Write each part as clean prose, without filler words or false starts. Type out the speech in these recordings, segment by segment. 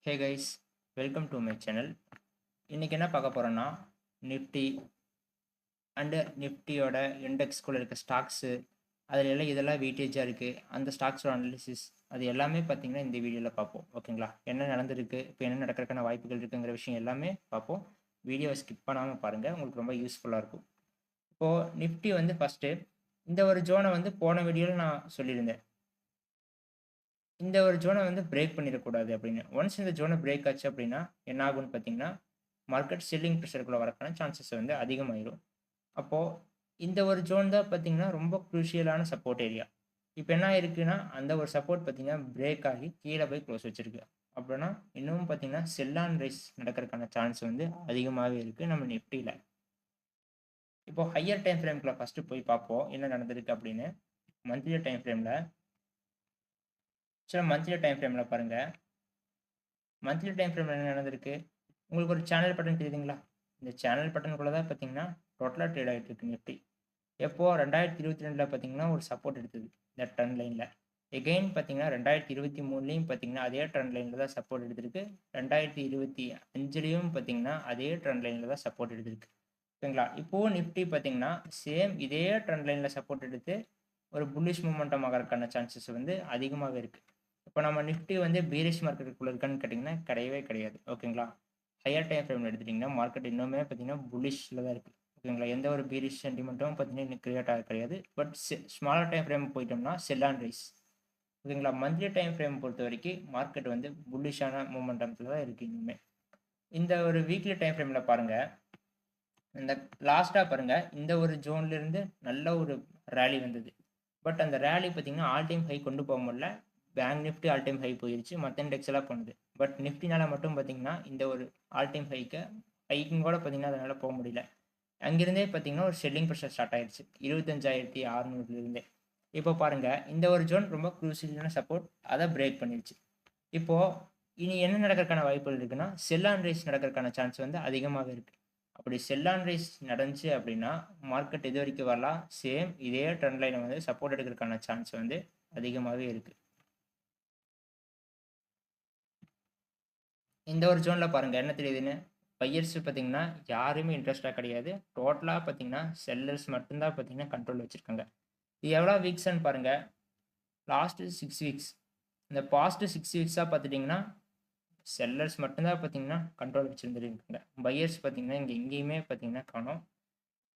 Hey guys, welcome to my channel. இன்னைக்கு என்ன பார்க்க போறோம்னா, நிஃப்டி அண்டு நிஃப்டியோட இண்டெக்ஸ்குள்ள இருக்க ஸ்டாக்ஸு, அதில எல்லாம் இதெல்லாம் வெயிட்டேஜா இருக்கு. அந்த ஸ்டாக்ஸோட அனாலிசிஸ் அது எல்லாமே பார்த்தீங்கன்னா, இந்த வீடியோல பார்ப்போம். ஓகேங்களா? என்ன நடந்திருக்கு? இப்போ என்ன நடக்கிறதுக்கான வாய்ப்புகள் இருக்குங்கிற விஷயம் எல்லாமே பார்ப்போம். வீடியோவை ஸ்கிப் பண்ணாம பாருங்க. உங்களுக்கு ரொம்ப யூஸ்ஃபுல்லா இருக்கும். இப்போ நிஃப்டி வந்து ஃபர்ஸ்ட்டு இந்த ஒரு ஜோன வந்து போன வீடியோல நான் சொல்லியிருந்தேன். இந்த ஒரு ஜோன வந்து பிரேக் பண்ணிறக்கூடாது அப்படின்னு. ஒன்ஸ் இந்த ஜோன பிரேக் ஆச்சு அப்படின்னா, என்ன ஆகும்னு பார்த்தீங்கன்னா, மார்க்கெட் செல்லிங் பிரஷர்க்குள்ள வரக்கான சான்சஸ் வந்து அதிகமாயிரும். அப்போ இந்த ஒரு ஜோன் தான் பார்த்தீங்கன்னா, ரொம்ப குரூஷியலான சப்போர்ட் ஏரியா. இப்ப என்ன ஆயிருக்குன்னா, அந்த ஒரு சப்போர்ட் பார்த்தீங்கன்னா, பிரேக் ஆகி கீழ போய் க்ளோஸ் வச்சிருக்கு. அப்பன்னா இன்னமும் பார்த்தீங்கன்னா, செல் ஆன் ரைஸ் நடக்கறக்கான சான்ஸ் வந்து அதிகமாவே இருக்கு நம்ம நிஃப்டில. இப்போ ஹையர் டைம் ஃப்ரேம்க்குள்ள ஃபர்ஸ்ட்டு போய் பார்ப்போம். என்ன நடந்திருக்கு அப்படின்னு. மந்த்லி டைம் ஃப்ரேம்ல மந்த்லி டைம் ஃப்ரேம்ல பாருங்க. மந்த்லி டைம் ஃப்ரேம்ல என்ன நடந்திருக்கு? உங்களுக்கு ஒரு சேனல் பட்டன் தெரியுதுங்களா? இந்த சேனல் பட்டனுக்குள்ள தான் பார்த்தீங்கன்னா, டோட்டலா ட்ரேட் ஆயிட்டு இருக்கு நிஃப்டி. எப்போ 2022ல பார்த்தீங்கன்னா, ஒரு சப்போர்ட் எடுத்தது. இந்த ட்ரெண்ட் லைன்ல. எகெயின் பார்த்தீங்கன்னா, 2023லயும் பார்த்தீங்கன்னா, அதே ட்ரெண்ட் லைன்ல தான் சப்போர்ட் எடுத்திருக்கு. 2025லயும் பார்த்தீங்கன்னா, அதே ட்ரெண்ட் லைன்ல தான் சப்போர்ட் எடுத்திருக்கு. ஓகேங்களா? இப்பவும் நிஃப்டி பார்த்தீங்கன்னா, சேம் இதே ட்ரெண்ட் லைன்ல சப்போர்ட் எடுத்து, ஒரு புல்லிஷ் மொமெண்டம் ஆகறதுக்கான சான்சஸ் வந்து அதிகமாவே இருக்கு. இப்ப நம்ம நிஃப்டி வந்து பீரிஷ் மார்க்கெட்டுக்குள்ள இருக்கான்னு கேட்டீங்கன்னா, கிடையவே கிடையாது. ஓகேங்களா? ஹையர் டைம் ஃப்ரேம்ல எடுத்துட்டீங்கன்னா, மார்க்கெட் இன்னுமே பார்த்தீங்கன்னா, புல்லிஷ்ல தான் இருக்கு. ஓகேங்களா? எந்த ஒரு பீரிஷ் சென்டிமென்ட்டும் பார்த்தீங்கன்னா, இன்னும் கிரியேட் ஆக கிடையாது. பட் ஸ்மாலர் டைம் ஃப்ரேம் போயிட்டோம்னா, செல் ஆன் ரைஸ். ஓகேங்களா? மந்த்லி டைம் ஃப்ரேம் பொறுத்தவரைக்கும் மார்க்கெட் வந்து புல்லிஷான மொமெண்டம்ல தான் இருக்கு இன்னுமே. இந்த ஒரு வீக்லி டைம் ஃப்ரேம்ல பாருங்க. இந்த லாஸ்ட்டா பாருங்க, இந்த ஒரு ஜோன்ல இருந்து நல்ல ஒரு ராலி வந்தது. பட் அந்த ராலி பார்த்தீங்கன்னா, ஆல் டைம் ஹை கொண்டு போக முடியல. Bank Nifty all time high போயிருச்சு. மத்த இண்டெக்ஸ் எல்லாம் பண்ணுது. பட் நிஃப்டினால மட்டும் பார்த்தீங்கன்னா, இந்த ஒரு ஆல் டைம் ஹைக்கும் கூட பார்த்தீங்கன்னா, அதனால போ முடியல. அங்கிருந்தே பார்த்தீங்கன்னா, ஒரு செல்லிங் பிரஷர் ஸ்டார்ட் ஆயிருச்சு. 25,600ல இருந்தே. இப்போ பாருங்க, இந்த ஒரு ஜோன் ரொம்ப குரூசியலான சப்போர்ட். அத பிரேக் பண்ணிருச்சு. இப்போ இனி என்ன நடக்கறதுக்கான வாய்ப்புகள் இருக்குன்னா, செல் ஆன் ரைஸ் நடக்கறதுக்கான சான்ஸ் வந்து அதிகமாவே இருக்கு. அப்படி செல் ஆன் ரைஸ் நடந்துச்சு அப்படின்னா, மார்க்கெட் எது வரைக்கும் வரலாம்? சேம் இதே ட்ரெண்ட் லைன வந்து சப்போர்ட் எடுக்கறதுக்கான சான்ஸ் வந்து அதிகமாவே இருக்கு. இந்த ஒரு ஜோன்ல பாருங்க என்ன தெரியுதுன்னு. பையர்ஸ் பார்த்தீங்கன்னா, யாருமே இன்ட்ரெஸ்டா கிடையாது. டோட்டலா பார்த்தீங்கன்னா, செல்லர்ஸ் மட்டும் தான் பார்த்தீங்கன்னா கண்ட்ரோல் வச்சிருக்காங்க. இது எவ்வளோ வீக்ஸ்ன்னு பாருங்க. Last 6 weeks. இந்த பாஸ்ட் 6 வீக்ஸா பார்த்துட்டீங்கன்னா, செல்லர்ஸ் மட்டும் தான் பார்த்தீங்கன்னா கண்ட்ரோல் வச்சிருந்துருக்காங்க. பையர்ஸ் பார்த்தீங்கன்னா, இங்க எங்கேயுமே பார்த்தீங்கன்னா காணோம்.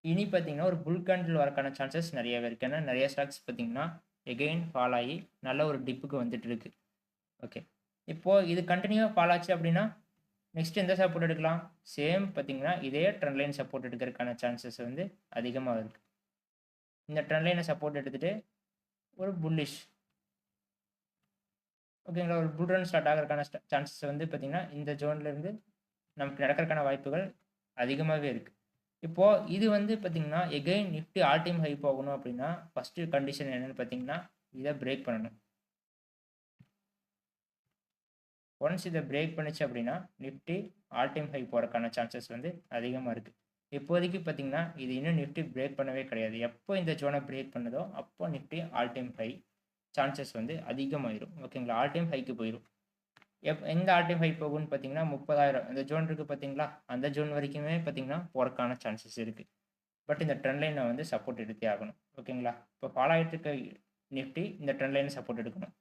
இனி பார்த்தீங்கன்னா, ஒரு புல் கேண்டில் வரக்கான சான்சஸ் நெறையவே இருக்கு. ஏன்னா, நெறைய ஸ்டாக்ஸ் பார்த்தீங்கன்னா, எகெயின் ஃபால் ஆயி நல்ல ஒரு டிப்புக்கு வந்துட்டு இருக்கு. ஓகே. இப்போ இது கன்டினியூவா ஃபால் ஆச்சு அப்படின்னா, நெக்ஸ்ட் எந்த சப்போர்ட் எடுக்கலாம்? சேம் பார்த்தீங்கன்னா, இதே ட்ரெண்ட் லைன் சப்போர்ட் எடுக்கறதுக்கான சான்சஸ் வந்து அதிகமா இருக்கு. இந்த ட்ரெண்ட் லைன சப்போர்ட் எடுத்துட்டு, ஒரு புல்லிஷ் ஓகேங்களா? ஒரு புல் ரன் ஸ்டார்ட் ஆகறதுக்கான சான்சஸ் வந்து பார்த்தீங்கன்னா, இந்த ஜோன்ல இருந்து நமக்கு நடக்கறதுக்கான வாய்ப்புகள் அதிகமாவே இருக்கு. இப்போ இது வந்து பார்த்தீங்கன்னா, again Nifty all time high போகணும் அப்படின்னா, ஃபர்ஸ்ட் கண்டிஷன் என்னன்னு பார்த்தீங்கன்னா, இத பிரேக் பண்ணணும். ஒன்ஸ் இத பிரேக் பண்ணுச்சு அப்படின்னா, நிஃப்டி ஆல் டைம் ஹை போறதுக்கான சான்சஸ் வந்து அதிகமா இருக்கு. இப்போதைக்கு பார்த்தீங்கன்னா, இது இன்னும் நிஃப்டி பிரேக் பண்ணவே கிடையாது. எப்போ இந்த ஜோன பிரேக் பண்ணுதோ, அப்போ Nifty all time high chances வந்து அதிகமாயிரும். ஓகேங்களா? ஆல் டைம் ஹைக்கு போயிரும். எந்த ஆல் டைம் ஹை போகும்னு பார்த்தீங்கன்னா, 30,000 இந்த ஜோன் இருக்கு பார்த்தீங்களா? அந்த ஜோன் வரைக்குமே பார்த்தீங்கன்னா, போறதுக்கான சான்சஸ் இருக்கு. பட் இந்த ட்ரெண்ட் லைன வந்து சப்போர்ட் எடுத்தே ஆகணும். ஓகேங்களா? இப்போ ஃபாலோ ஆயிட்டு இருக்க நிஃப்டி இந்த ட்ரெண்ட் லைன சப்போர்ட் எடுக்கணும்.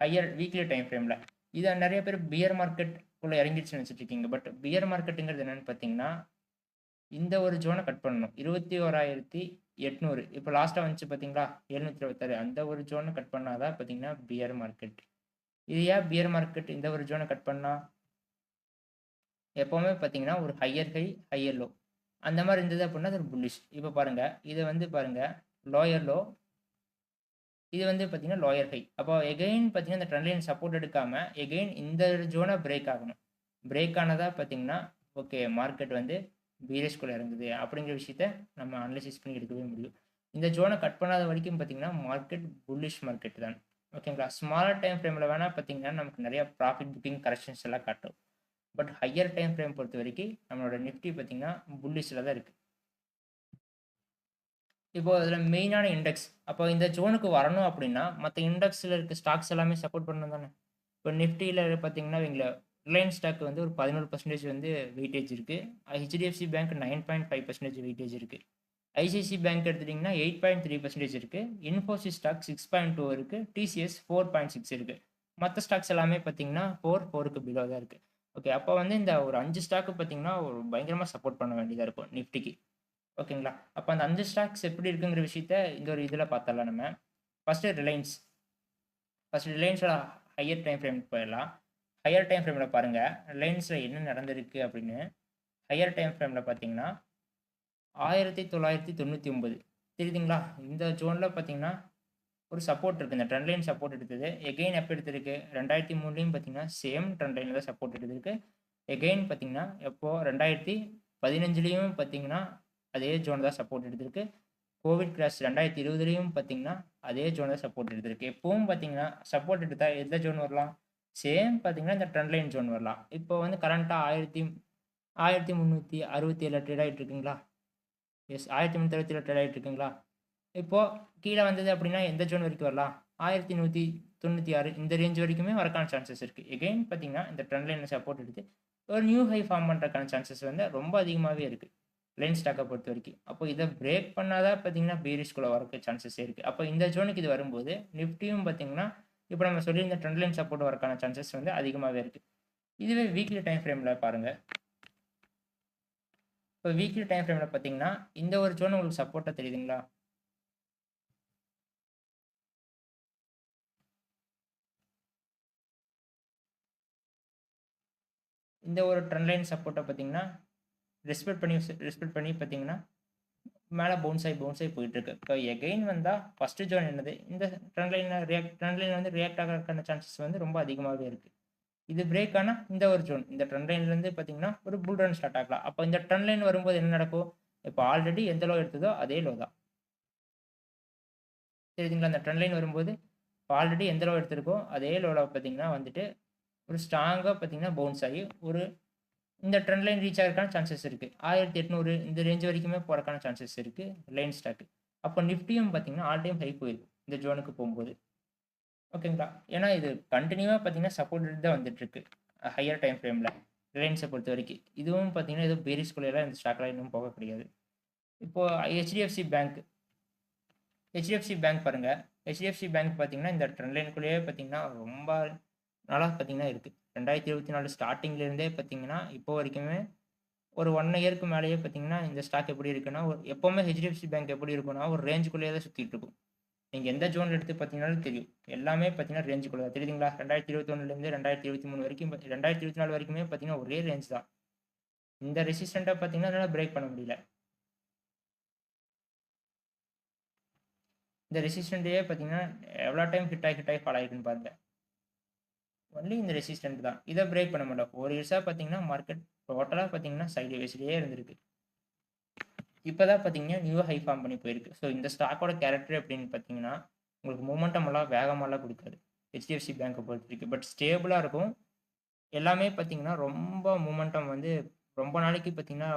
ஹையர் வீக்லி டைம் ஃப்ரேம்ல. இத நெறைய பேர் பியர் மார்க்கெட் குள்ள இறங்கிடுச்சுன்னு நினைச்சுட்டு இருக்கீங்க. பட் பியர் மார்க்கெட்ங்கிறது என்னன்னு பார்த்தீங்கன்னா, இந்த ஒரு ஜோன கட் பண்ணணும். 21,800 இப்போ லாஸ்ட்டா வந்துச்சு பார்த்தீங்களா? 726 அந்த ஒரு ஜோன கட் பண்ணா தான் பார்த்தீங்கன்னா பியர் மார்க்கெட். இது ஏன் பியர் மார்க்கெட் இந்த ஒரு ஜோன கட் பண்ணா? எப்பவுமே பார்த்தீங்கன்னா, ஒரு ஹையர் ஹை, ஹையர் லோ. அந்த மாரி இருந்தது அப்படின்னா, அது ஒரு புல்லிஷ். இப்ப பாருங்க, இத வந்து பாருங்க, லோயர் லோ. இது வந்து பார்த்தீங்கன்னா, லோயர் ஹை. அப்போ எகெயின் பார்த்தீங்கன்னா, இந்த ட்ரெண்ட் லைன் சப்போர்ட் எடுக்காம, எகெயின் இந்த ஜோன பிரேக் ஆகணும். பிரேக் ஆனதா பார்த்தீங்கன்னா, ஓகே மார்க்கெட் வந்து பீரிஷ்குள்ள இறங்குது அப்படிங்கிற விஷயத்த நம்ம அனலைசிஸ் பண்ணி எடுக்கவே முடியும். இந்த ஜோன கட் பண்ணாத வரைக்கும் பார்த்தீங்கன்னா, மார்க்கெட் புல்லிஷ் மார்க்கெட் தான். ஓகேங்களா? ஸ்மாலர் டைம் ஃப்ரேம்ல வேணா பார்த்தீங்கன்னா, நமக்கு நெறைய ப்ராஃபிட் புக்கிங் கரெக்ஷன்ஸ் எல்லாம் காட்டும். பட் ஹையர் டைம் ஃப்ரேம் பொறுத்தவரைக்கும், நம்மளோட நிஃப்டி பார்த்தீங்கன்னா, புல்லிஷ்ல தான் இருக்கு. இப்போ அதில மெயினான இண்டெக்ஸ். அப்போ இந்த ஜோனுக்கு வரணும் அப்படின்னா, மத்த இண்டெக்ஸ்ல இருக்க ஸ்டாக்ஸ் எல்லாமே சப்போர்ட் பண்ணணும் தானே! இப்போ நிஃப்டில பார்த்தீங்கன்னா வைங்களேன், ரிலையன்ஸ் ஸ்டாக் வந்து ஒரு 11% வந்து வெயிட்டேஜ் இருக்குது. ஹெச்டிஎஃப்சி பேங்க் 9.5% வெயிட்டேஜ் இருக்குது. ஐசிஐசி பேங்க் எடுத்துட்டிங்கன்னா 8.3% இருக்குது. இன்ஃபோசிஸ் ஸ்டாக் 6.2 இருக்குது. டிசிஎஸ் 4.6 இருக்குது. மற்ற ஸ்டாக்ஸ் எல்லாமே பார்த்தீங்கன்னா 4க்கு பிலோ தான் இருக்குது. ஓகே, அப்போ வந்து இந்த ஒரு 5 ஸ்டாக்கு பார்த்தீங்கன்னா ஒரு பயங்கரமாக சப்போர்ட் பண்ண வேண்டியதாக இருக்கும் நிஃப்டிக்கு. ஓகேங்களா? அப்போ அந்த 5 ஸ்டாக்ஸ் எப்படி இருக்குங்கிற விஷயத்த இந்த ஒரு இதில் பார்த்தரலாம் நம்ம. ஃபஸ்ட்டு ரிலையன்ஸோட ஹையர் டைம் ஃப்ரேம் போயிடலாம். ஹையர் டைம் ஃப்ரேமில் பாருங்கள் ரிலையன்ஸில் என்ன நடந்திருக்கு அப்படின்னு. ஹையர் டைம் ஃப்ரேமில் பார்த்தீங்கன்னா 1999 தெரியுதுங்களா? இந்த ஜோனில் பார்த்தீங்கன்னா ஒரு சப்போர்ட் இருக்குது. இந்த ட்ரெண்ட் லைன் சப்போர்ட் எடுத்தது. எகெயின் எப்போ எடுத்திருக்கு? 2003லையும் பார்த்தீங்கன்னா சேம் ட்ரெண்ட் லைனில் தான் சப்போர்ட் எடுத்திருக்கு. எகெயின் பார்த்தீங்கன்னா எப்போது 2015லையும் பார்த்தீங்கன்னா அதே ஜோன் தான் சப்போர்ட் எடுத்திருக்கு. கோவிட் கிராஷ் 2020லையும் பார்த்தீங்கன்னா அதே ஜோன் தான் சப்போர்ட் எடுத்திருக்கு. எப்பவும் பார்த்தீங்கன்னா சப்போர்ட் எடுத்தால் எந்த ஜோன் வரலாம்? சேம் பார்த்தீங்கன்னா இந்த ட்ரெண்ட் லைன் ஜோன் வரலாம். இப்போ வந்து கரண்ட்டாக 1367 ட்ரேட் ஆகிட்டு இருக்குங்களா? எஸ், 1367 ட்ரேட் ஆகிட்டு இருக்குங்களா? இப்போது கீழே வந்தது அப்படின்னா எந்த ஜோன் வரைக்கும் வரலாம்? 1196 இந்த ரேஞ்ச் வரைக்குமே வரக்கான சான்சஸ் இருக்குது. எகெயின் பார்த்தீங்கன்னா இந்த ட்ரெண்ட் லைனை சப்போர்ட் எடுத்து ஒரு நியூ ஹை ஃபார்ம் பண்ணுறதுக்கான சான்சஸ் வந்து ரொம்ப அதிகமாகவே இருக்குது லைன் ஸ்டாக்கை பொறுத்த வரைக்கும். அப்போ இதை பிரேக் பண்ணாதான் பார்த்தீங்கன்னா பீரிஷ்குள்ளே வரக்கு சான்சஸ் இருக்குது. அப்போ இந்த ஜோனுக்கு இது வரும்போது நிஃப்டியும் பார்த்தீங்கன்னா இப்போ நம்ம சொல்லி இந்த ட்ரெண்ட் லைன் சப்போர்ட் வரக்கான சான்சஸ் வந்து அதிகமாகவே இருக்குது. இதுவே வீக்லி டைம் ஃப்ரேமில் பாருங்கள். இப்போ வீக்லி டைம் ஃப்ரேமில் பார்த்தீங்கன்னா இந்த ஒரு ஜோன் உங்களுக்கு சப்போர்ட்டாக தெரியுதுங்களா? இந்த ஒரு ட்ரெண்ட் லைன் சப்போர்ட்டை பார்த்தீங்கன்னா ரெஸ்பெக்ட் பண்ணி பார்த்தீங்கன்னா மேலே பவுன்ஸ் ஆகி போயிட்டுருக்கு. இப்போ எகெயின் வந்தால் ஃபஸ்ட்டு ஜோன் என்னது? இந்த ட்ரெண்ட் லைன் வந்து ரியாக்ட் ஆகிறதுக்கான சான்சஸ் வந்து ரொம்ப அதிகமாகவே இருக்குது. இது பிரேக் ஆனால் இந்த ஒரு ஜோன் இந்த ட்ரெண்ட் லைன்லேருந்து பார்த்தீங்கன்னா ஒரு புல் ரன் ஸ்டார்ட் ஆகலாம். அப்போ இந்த ட்ரெண்ட் லைன் வரும்போது என்ன நடக்கும்? இப்போ ஆல்ரெடி எந்த லோ எடுத்ததோ அதே லோ தான் தெரியுதுங்களா? அந்த ட்ரெண்ட் லைன் வரும்போது இப்போ ஆல்ரெடி எந்த லோ எடுத்திருக்கோ அதே லோவில் பார்த்தீங்கன்னா வந்துட்டு ஒரு ஸ்ட்ராங்காக பார்த்தீங்கன்னா பவுன்ஸ் ஆகி ஒரு இந்த ட்ரெண்ட் லைன் ரீச் ஆகிறதுக்கான சான்சஸ் இருக்குது. 1800 இந்த ரேஞ்ச் வரைக்குமே போகிறக்கான சான்சஸ் இருக்குது லைன் ஸ்டாக்கு. அப்போ நிஃப்டியும் பார்த்தீங்கன்னா ஆல் டைம் ஹை போயிருக்கும் இந்த ஜோனுக்கு போகும்போது. ஓகேங்களா? ஏன்னா இது கண்டினியூவாக பார்த்தீங்கன்னா சப்போர்ட் தான் வந்துட்டுருக்கு ஹையர் டைம் ஃப்ரேமில் ரிலையன்ஸை பொறுத்த வரைக்கும். இதுவும் பார்த்தீங்கன்னா எதுவும் பேரிஸ்குள்ளேலாம் இந்த ஸ்டாக்லாம் இன்னும் போக கிடையாது. இப்போது ஹெச்டிஎஃப்சி பேங்க் பாருங்கள். ஹெச்டிஎஃப்சி பேங்க் பார்த்தீங்கன்னா இந்த ட்ரெண்ட் லைனுக்குள்ளேயே பார்த்தீங்கன்னா ரொம்ப நாளாக பார்த்தீங்கன்னா இருக்குது. 2024 ஸ்டார்டிங்லேருந்தே பார்த்தீங்கன்னா இப்போ வரைக்குமே ஒரு 1 இயருக்கு மேலேயே பார்த்தீங்கன்னா இந்த ஸ்டாக் எப்படி இருக்குன்னா எப்போவுமே ஹெச்டிஎஃப்சி பேங்க் எப்படி இருக்குன்னா ஒரு ரேஞ்சுக்குள்ளேயே தான் சுற்றிட்டு இருக்கும். நீங்கள் எந்த ஜோனில் எடுத்து பார்த்தீங்கன்னாலும் தெரியும். எல்லாமே பார்த்தீங்கன்னா ரேஞ்சுக்குள்ளே தான் தெரியுதுங்களா? 2021லேருந்து 2023 வரைக்கும் 2024 வரைக்குமே பார்த்தீங்கன்னா ஒரே ரேஞ்ச் தான். இந்த ரெசிஸ்டண்ட்டாக பார்த்தீங்கன்னா அதனால் பிரேக் பண்ண முடியல. இந்த ரெசிஸ்டண்ட்லேயே பார்த்தீங்கன்னா எவ்வளோ டைம் ஹிட் ஆகி ஃபால் ஆகிருக்குன்னு பாருங்கள். ஒன்லி இந்த ரெசிஸ்டன்ட் தான். இதை பிரேக் பண்ண மாட்டோம். ஒரு இயர்ஸாக பார்த்தீங்கன்னா மார்க்கெட் டோட்டலாக பார்த்தீங்கன்னா சைடு வேஸ்லேயே இருந்திருக்கு. இப்போ தான் பார்த்தீங்கன்னா நியூ ஹை ஃபார்ம் பண்ணி போயிருக்கு. ஸோ இந்த ஸ்டாக்கோட கேரக்டர் எப்படின்னு பார்த்தீங்கன்னா உங்களுக்கு மூமெண்டம் எல்லாம் வேகமாலாம் கொடுக்காது ஹெச்டிஎஃப்சி பேங்க்கை பொறுத்த வரைக்கும். பட் ஸ்டேபிளாக இருக்கும். எல்லாமே பார்த்தீங்கன்னா ரொம்ப மூமெண்டம் வந்து ரொம்ப நாளைக்கு பார்த்தீங்கன்னா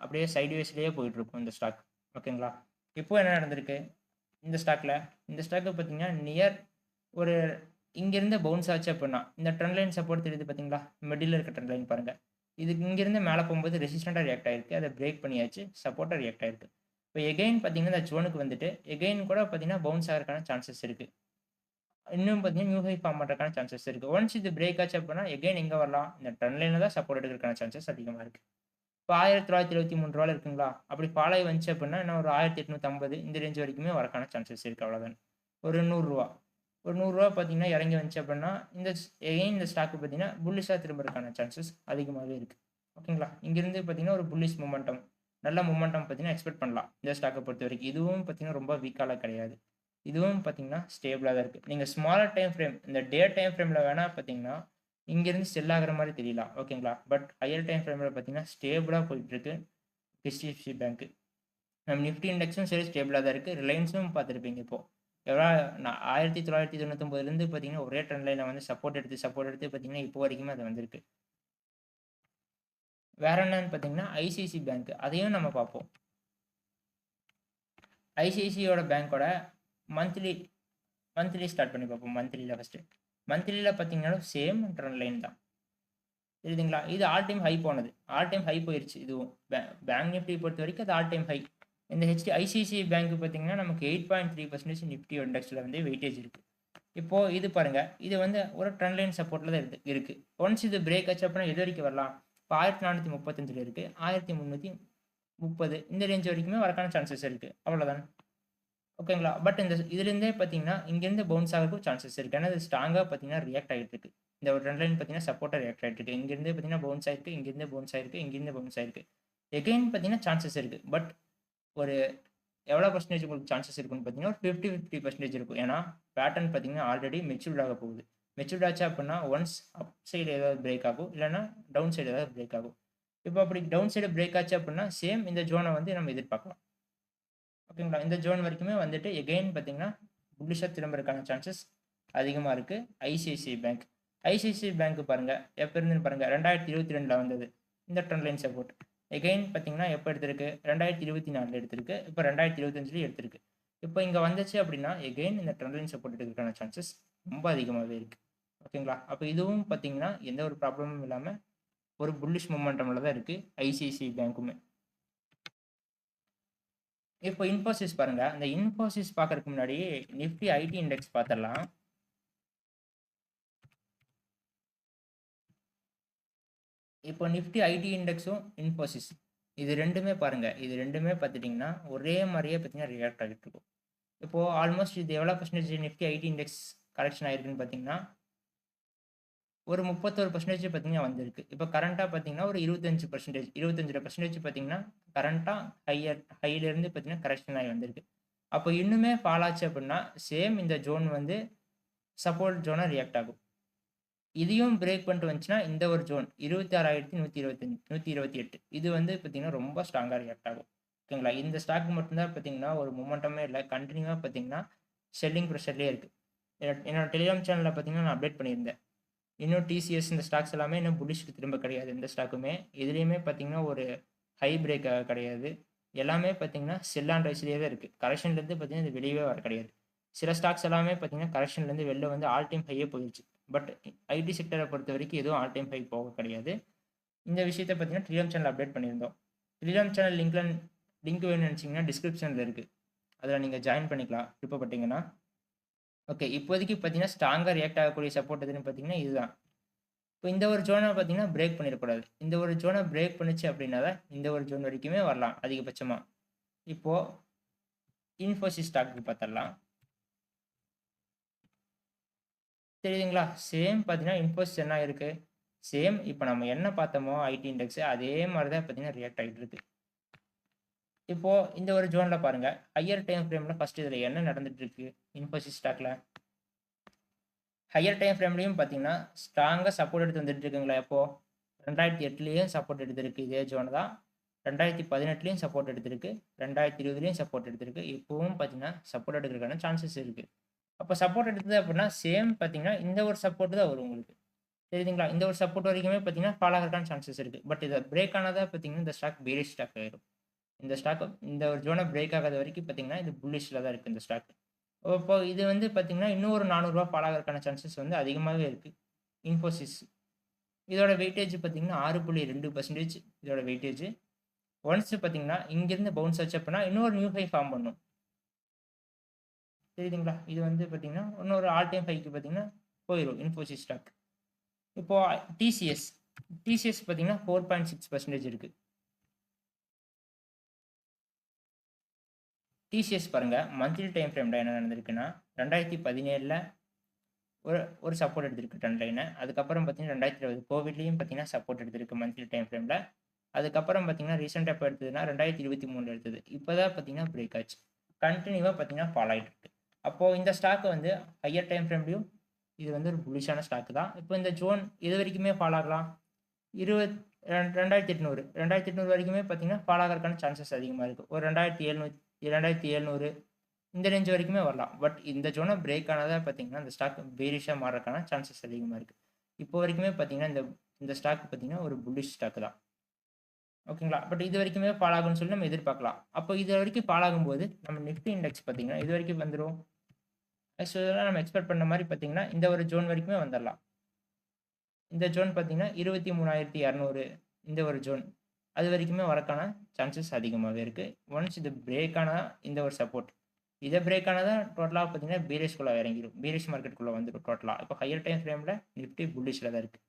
அப்படியே சைடு வேஸ்லேயே போயிட்டுருக்கும் இந்த ஸ்டாக். ஓகேங்களா? இப்போ என்ன நடந்திருக்கு இந்த ஸ்டாக்கில்? இந்த ஸ்டாக்கு பார்த்தீங்கன்னா நியர் ஒரு இங்கேருந்து பவுன்ஸ் ஆச்சு அப்படின்னா இந்த ட்ரெண்ட் லைன் சப்போர்ட் தெரியுது பார்த்தீங்களா? மிடில் இருக்க ட்ரெண்ட் லைன் பாருங்கள். இது இங்கேருந்து மேலே போகும்போது ரெசிஸ்டண்ட்டாக ரியாக்ட் ஆகிருக்கு. அதை பிரேக் பண்ணியாச்சு, சப்போர்ட்டாக ரியாக்ட் ஆகிருக்கு. இப்போ எகெயின் பார்த்தீங்கன்னா இந்த ஜோனுக்கு வந்துட்டு எகெயின் கூட பார்த்தீங்கன்னா பவுன்ஸ் ஆகிறதுக்கான சான்சஸ் இருக்குது. இன்னும் பார்த்தீங்கன்னா நியூ ஹை ஃபார்ம் பண்ணுறதுக்கான சான்சஸ் இருக்குது. ஒன்ஸ் இது பிரேக் ஆச்சு அப்படின்னா எகெயின் எங்கே வரலாம்? இந்த ட்ரெண்ட் லைனில் தான் சப்போர்ட் எடுக்கிறதுக்கான சான்சஸ் அதிகமாக இருக்குது. இப்போ 1973 இருக்குங்களா? அப்படி ஃபாலோ ஆகி வந்துச்சு அப்படின்னா இன்னும் ஒரு 1850 இந்த ரேஞ்ச் வரைக்குமே வரக்கான சான்சஸ் இருக்குது. அவ்வளோதான். ஒரு ரூ. 100 பார்த்தீங்கன்னா இறங்கி வந்துச்சு அப்படின்னா இந்த ஸ்டாக்கு பார்த்தீங்கன்னா புல்லிஷாக திரும்புறதுக்கான சான்சஸ் அதிகமாகவே இருக்குது. ஓகேங்களா? இங்கேருந்து பார்த்தீங்கன்னா ஒரு புல்லிஷ் மூமெண்டம் நல்ல மூமெண்டம் பார்த்தீங்கன்னா எக்ஸ்பெக்ட் பண்ணலாம் இந்த ஸ்டாக்கை பொறுத்த வரைக்கும். இதுவும் பார்த்தீங்கன்னா ரொம்ப வீக்கால கிடையாது. இதுவும் பார்த்தீங்கன்னா ஸ்டேபிளாக தான் இருக்குது. நீங்கள் ஸ்மாலர் டைம் ஃப்ரேம் இந்த டே டைம் ஃப்ரேமில் வேணால் பார்த்தீங்கன்னா இங்கேருந்து செல் ஆகிற மாதிரி தெரியலாம். ஓகேங்களா? பட் ஹையர் டைம் ஃப்ரேமில் பார்த்தீங்கன்னா ஸ்டேபிளாக போயிட்டுருக்கு ஹெச்டிஎஃப்சி பேங்க்கு. நம்ம நிஃப்டி இண்டெக்ஸும் சரி ஸ்டேபிளாக தான் இருக்குது. ரிலையன்ஸும் பார்த்துருப்பீங்க. இப்போது எவ்வளோ 1999 பார்த்தீங்கன்னா ஒரே ட்ரெண்ட் லைனில் வந்து சப்போர்ட் எடுத்து பார்த்தீங்கன்னா இப்போ வரைக்குமே அது வந்திருக்கு. வேற என்னன்னு பார்த்தீங்கன்னா ஐசிஐசி பேங்க், அதையும் நம்ம பார்ப்போம். ஐசிஐசியோட பேங்க்கோட மந்த்லி ஸ்டார்ட் பண்ணி பார்ப்போம். மந்த்லியில் ஃபஸ்ட்டு மந்த்லியில் பார்த்தீங்கன்னா சேம் ட்ரெண்ட் லைன் தான். தெரியுதுங்களா? இது ஆல் டைம் ஹை போனது. ஆல் டைம் ஹை போயிருச்சு இதுவும். பேங்க் நிஃப்டி பொறுத்தவரைக்கும் அது ஆல் டைம் ஹை. இந்த ஐசிஐசிஐ பேங்க் பார்த்தீங்கன்னா, நமக்கு 8.3% நிஃப்டி இண்டெக்ஸ்ல வந்து வெயிட்டேஜ் இருக்கு. இப்போ இது பாருங்க. இது வந்து ஒரு ட்ரெண்ட் லைன் சப்போர்ட்ல தான் இருக்கு. ஒன்ஸ் இது பிரேக் ஆச்சு அப்படின்னா எது வரைக்கும் வரலாம்? இப்போ 1435ல இருக்கு. 1330 இந்த ரேஞ்ச் வரைக்குமே வரக்கான சான்சஸ் இருக்கு. அவ்வளோதான். ஓகேங்களா? பட் இதுலேருந்தே பார்த்தீங்கன்னா, இங்கேருந்து பவுன்ஸ் ஆகறதுக்கும் சான்சஸ் இருக்கு. ஏன்னா, இது ஸ்ட்ராங்கா பார்த்தீங்கன்னா ரியாக்ட் ஆகிட்டு இருக்கு. இந்த ஒரு ட்ரெண்ட் லைன் பார்த்தீங்கன்னா சப்போர்ட்டா ரியாக்ட் ஆகிட்டு இருக்கு. இங்கேருந்து பார்த்தீங்கன்னா பவுன்ஸ் ஆயிருக்கு, இங்கேருந்து பவுன்ஸ் ஆயிருக்கு, இங்கேருந்து பவுன்ஸ் ஆயிருக்கு. எகைன் பார்த்தீங்கன்னா சான்சஸ் இருக்கு. பட் ஒரு எவ்வளோ பர்சன்டேஜ் உங்களுக்கு சான்சஸ் இருக்குன்னு பார்த்தீங்கன்னா, ஒரு 50% இருக்கும். ஏன்னா, பேட்டர்ன் பார்த்தீங்கன்னா ஆல்ரெடி மெச்சூர்ட் ஆக போகுது. மெச்சூர்ட் ஆச்சு அப்படின்னா, ஒன்ஸ் அப் சைடு ஏதாவது பிரேக் ஆகும். இல்லன்னா டவுன் சைடு ஏதாவது பிரேக் ஆகும். இப்போ அப்படி டவுன் சைடு பிரேக் ஆச்சு அப்படின்னா, சேம் இந்த ஜோனை வந்து நம்ம எதிர்பார்க்கலாம். ஓகேங்களா? இந்த ஜோன் வரைக்குமே வந்துட்டு எகைன் பார்த்தீங்கன்னா, புல்லிஷா திரும்புறதுக்கான சான்சஸ் அதிகமா இருக்கு. ICICI bank. ஐசிஐசிஐ பேங்க் பாருங்க, எப்ப இருந்துன்னு பாருங்க. 2022ல வந்தது. இந்த ட்ரெண்ட் லைன் சப்போர்ட். எகைன் பார்த்தீங்கன்னா, எப்ப எடுத்திருக்கு? 2024ல எடுத்திருக்கு. இப்ப 2025லயும் எடுத்திருக்கு. இப்போ இங்க வந்துச்சு அப்படின்னா, எகைன் இந்த ட்ரெண்ட் லைன் சப்போர்ட் எடுக்கிறதுக்கான சான்சஸ் ரொம்ப அதிகமாவே இருக்கு. ஓகேங்களா? அப்ப இதுவும் பார்த்தீங்கன்னா, எந்த ஒரு ப்ராப்ளமும் இல்லாம ஒரு புல்லிஷ் மொமெண்டம்ல தான் இருக்கு ஐசிஐசிஐ பேங்க்குமே. இப்போ இன்ஃபோசிஸ் பாருங்க. இந்த இன்ஃபோசிஸ் பார்க்கறதுக்கு முன்னாடி நிஃப்டி ஐடி இண்டெக்ஸ் பார்த்துடலாம். இப்போ நிஃப்டி ஐடி இண்டெக்ஸும் இன்ஃபோசிஸ் இது ரெண்டுமே பாருங்க. இது ரெண்டுமே பார்த்துட்டிங்கன்னா ஒரே மாதிரியே பார்த்தீங்கன்னா ரியாக்ட் ஆகிட்டு இருக்கும். இப்போ ஆல்மோஸ்ட் இது எவ்வளோ percentage Nifty ID index correction ஆயிருக்குன்னு பார்த்தீங்கன்னா, ஒரு 31% பார்த்தீங்கன்னா வந்திருக்கு. இப்போ கரண்ட்டா பார்த்தீங்கன்னா ஒரு 25%, 25% பார்த்தீங்கன்னா கரண்ட்டா ஹையிலேருந்து பார்த்தீங்கன்னா கரெக்ஷன் ஆகி வந்திருக்கு. அப்போ இன்னுமே ஃபால் ஆச்சு அப்படின்னா, சேம் இந்த ஜோன் வந்து சப்போர்ட் ஜோனா ரியாக்ட் ஆகும். இதையும் பிரேக் பண்ணிட்டு வந்துச்சுன்னா, இந்த ஒரு ஜோன் 26,125 128 இது வந்து பார்த்தீங்கன்னா, ரொம்ப ஸ்ட்ராங்கா ரியாக்ட் ஆகும். ஓகேங்களா? இந்த ஸ்டாக் மட்டும் தான் பார்த்தீங்கன்னா, ஒரு மொமெண்டமே இல்ல. கன்டினியூவா பார்த்தீங்கன்னா, செல்லிங் பிரஷர்லயே இருக்கு. என்னோட டெலிகிராம் சேனல்ல பார்த்தீங்கன்னா, நான் அப்டேட் பண்ணியிருந்தேன். இன்னும் டிசிஎஸ் இந்த ஸ்டாக்ஸ் எல்லாமே இன்னும் புல்லிஷ்க்கு திரும்ப கிடையாது. எந்த ஸ்டாக்குமே. எதுலயுமே பார்த்தீங்கன்னா, ஒரு ஹை பிரேக் கிடையாது. எல்லாமே பார்த்தீங்கன்னா, செல் ஆன் ரைஸ்லயே தான் இருக்கு. கரெக்ஷன்லேருந்து பார்த்தீங்கன்னா, இது வெளியவே வர கிடையாது. சில ஸ்டாக்ஸ் எல்லாமே பார்த்தீங்கன்னா, கரெக்ஷன்லேருந்து வெளில வந்து ஆல் டைம் ஹையே போயிருச்சு. பட் ஐடி செக்டரை பொறுத்தவரைக்கும் எதுவும் ஆல் டைம் ஹை போக கிடையாது. இந்த விஷயத்த பார்த்தீங்கன்னா, டெலிகிராம் சேனல் அப்டேட் பண்ணியிருந்தோம். டெலிகிராம் சேனல் லிங்க் வேணும்னு நினச்சிங்கன்னா டிஸ்கிரிப்ஷனில் இருக்கு. அதில் நீங்கள் ஜாயின் பண்ணிக்கலாம் விருப்பப்பட்டீங்கன்னா. ஓகே. இப்போதைக்கு பார்த்தீங்கன்னா, ஸ்ட்ராங்கா ரியாக்ட் ஆகக்கூடிய சப்போர்ட் எதுன்னு பார்த்தீங்கன்னா, இதுதான். இப்போ இந்த ஒரு ஜோனை பார்த்தீங்கன்னா, பிரேக் பண்ணிடக்கூடாது. இந்த ஒரு ஜோனை பிரேக் பண்ணுச்சு அப்படின்னா தான், இந்த ஒரு ஜோன் வரைக்குமே வரலாம் அதிகபட்சமா. இப்போ இன்ஃபோசிஸ் ஸ்டாக்கு பார்த்துடலாம். தெரியுதுங்களா? சேம் பார்த்தீங்கன்னா, இன்ஃபோசிஸ் என்ன இருக்கு? சேம் இப்போ நம்ம என்ன பார்த்தோமோ ஐடி இண்டெக்ஸ் அதே மாதிரி தான் பார்த்தீங்கன்னா ரியாக்ட் ஆகிட்டு இருக்கு. இப்போ இந்த ஒரு ஜோன்ல பாருங்க. ஹையர் டைம் ஃப்ரேம்ல ஃபர்ஸ்ட் இதுல என்ன நடந்துட்டு இருக்கு? இன்ஃபோசிஸ் ஸ்டாக்ல. ஹையர் டைம் ஃப்ரேம்லயும் பார்த்தீங்கன்னா, ஸ்ட்ராங்கா சப்போர்ட் எடுத்து வந்துட்டு இருக்குங்களா எப்போ? 2008லயும் சப்போர்ட் எடுத்திருக்கு. இதே ஜோன் தான். 2018லயும் சப்போர்ட் எடுத்திருக்கு. 2020லயும் சப்போர்ட் எடுத்திருக்கு. இப்பவும் பார்த்தீங்கன்னா, சப்போர்ட் எடுக்கிறதுக்கான சான்சஸ் இருக்கு. அப்போ சப்போர்ட் எடுத்தது அப்படின்னா, சேம் பார்த்தீங்கன்னா, இந்த ஒரு சப்போர்ட் தான் வரும் உங்களுக்கு. தெரியுதுங்களா? இந்த ஒரு சப்போர்ட் வரைக்குமே பார்த்தீங்கன்னா, ஃபால் ஆகறதுக்கான சான்சஸ் இருக்கு. பட் இத பிரேக் ஆனதா பார்த்தீங்கன்னா, இந்த ஸ்டாக் பேரிஷ் ஸ்டாக் ஆயிரும். இந்த ஸ்டாக் இந்த ஒரு ஜோன பிரேக் ஆகாத வரைக்கும் பார்த்தீங்கன்னா, இது புல்லிஷ்ல தான் இருக்கு இந்த ஸ்டாக். இப்போ இது வந்து பார்த்தீங்கன்னா, இன்னும் ஒரு ரூ. 400 ஃபால் ஆகறதுக்கான சான்சஸ் வந்து அதிகமாவே இருக்கு. இன்ஃபோசிஸ். இதோட வெயிட்டேஜ் பார்த்தீங்கன்னா, 6.2% இதோட வெயிட்டேஜ். ஒன்ஸ் பார்த்தீங்கன்னா, இங்கிருந்து பவுன்ஸ் ஆச்சு அப்படின்னா, இன்னொரு நியூ ஹை ஃபார்ம் பண்ணும். தெரியுதுங்களா? இது வந்து பார்த்தீங்கன்னா, இன்னொரு ஆல் டைம் ஹைக்கு பார்த்தீங்கன்னா, போயிரும் இன்ஃபோசிஸ் ஸ்டாக். இப்போ டிசிஎஸ். டிசிஎஸ் பார்த்தீங்கன்னா 4.6% இருக்கு. டிசிஎஸ் பாருங்க. மந்த்லி டைம் ஃப்ரேம்ல என்ன நடந்திருக்குன்னா, 2017ல ஒரு சப்போர்ட் எடுத்திருக்கு ட்ரெண்ட் லைன. அதுக்கப்புறம் பார்த்தீங்கன்னா 2020 கோவிட்லயும் பார்த்தீங்கன்னா சப்போர்ட் எடுத்திருக்கு மந்த்லி டைம் ஃப்ரேம்ல. அதுக்கப்புறம் பார்த்தீங்கன்னா ரீசென்ட்டா எப்போ எடுத்ததுன்னா 2023ல எடுத்தது. இப்போ தான் பார்த்தீங்கன்னா பிரேக் ஆச்சு. கன்டினியூவா பார்த்தீங்கன்னா ஃபால் ஆயிட்டு இருக்கு. அப்போ இந்த ஸ்டாக் வந்து ஹையர் டைம் ஃப்ரேம்லயும் இது வந்து ஒரு புல்லிஷான ஸ்டாக் தான். இப்போ இந்த ஜோன் எது வரைக்குமே ஃபால் ஆகலாம்? 2800 வரைக்குமே பார்த்தீங்கன்னா ஃபால் ஆகறதுக்கான சான்சஸ் அதிகமா இருக்கு. ஒரு 2700 இந்த ரேஞ்ச் வரைக்குமே வரலாம். பட் இந்த ஜோனை பிரேக் ஆனதா பார்த்தீங்கன்னா, இந்த ஸ்டாக் பேரிஷா மாறதுக்கான சான்சஸ் அதிகமா இருக்கு. இப்போ வரைக்குமே பார்த்தீங்கன்னா, இந்த ஸ்டாக் பார்த்தீங்கன்னா, ஒரு புல்லிஷ் ஸ்டாக் தான். ஓகேங்களா? பட் இது வரைக்குமே ஃபால் ஆகும்னு சொல்லி நம்ம எதிர்பார்க்கலாம். அப்போ இது வரைக்கும் ஃபால் ஆகும்போது, நம்ம நிஃப்டி இண்டெக்ஸ் பார்த்தீங்கன்னா, இது வரைக்கும் வந்துரும். ஆக்சுவலா நம்ம எக்ஸ்பெக்ட் பண்ண மாரி பார்த்தீங்கன்னா, இந்த ஒரு ஜோன் வரைக்குமே வந்துரலாம். இந்த ஜோன் பார்த்தீங்கன்னா 23,200 இந்த ஒரு ஜோன் அது வரைக்குமே வரக்கான சான்சஸ் அதிகமாகவே இருக்குது. ஒன்ஸ் இது பிரேக் ஆனால் இந்த ஒரு சப்போர்ட் இதை பிரேக் ஆனதான் டோட்டலாக பார்த்தீங்கன்னா பீரிஷ்குள்ளே இறங்கிடும், பீரிஷ் மார்க்கெட்டுக்குள்ளே வந்துடும் டோட்டலாக. இப்போ ஹையர் டைம் ஃப்ரேமில் நிஃப்டி புல்லிஷில் தான் இருக்குது.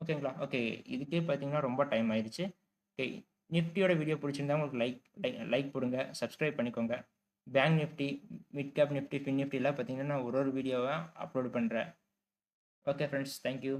ஓகேங்களா? ஓகே, இதுக்கே பார்த்தீங்கன்னா ரொம்ப டைம் ஆயிடுச்சு. ஓகே, நிஃப்டியோட வீடியோ பிடிச்சிருந்தா உங்களுக்கு லைக் போடுங்க, சப்ஸ்கிரைப் பண்ணிக்கோங்க. Bank Nifty, mid cap Nifty, fin நிஃப்டிலாம் பார்த்தீங்கன்னா நான் ஒரு வீடியோவாக அப்லோட் பண்ணுறேன். Okay friends, thank you.